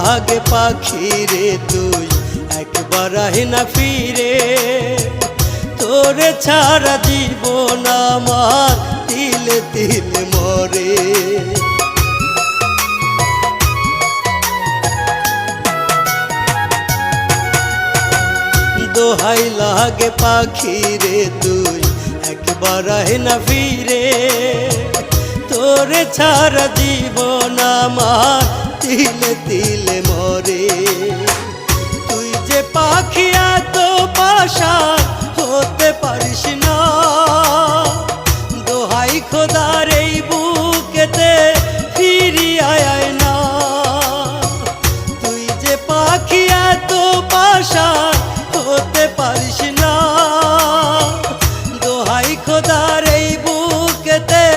লাগে পাখি রে তুই একবার আহে না ফিরে, তোরে ছাড়া জীবন আমার তিলে তিলে মরে। দোহাই লাগে পাখি রে তুই একবার আহে না ফিরে, তোরে ছাড়া জীবন আমার তিলে তিলে মরে। তুই যে পাখি এত পাশা হতে পারিস না, দোহাই খোদার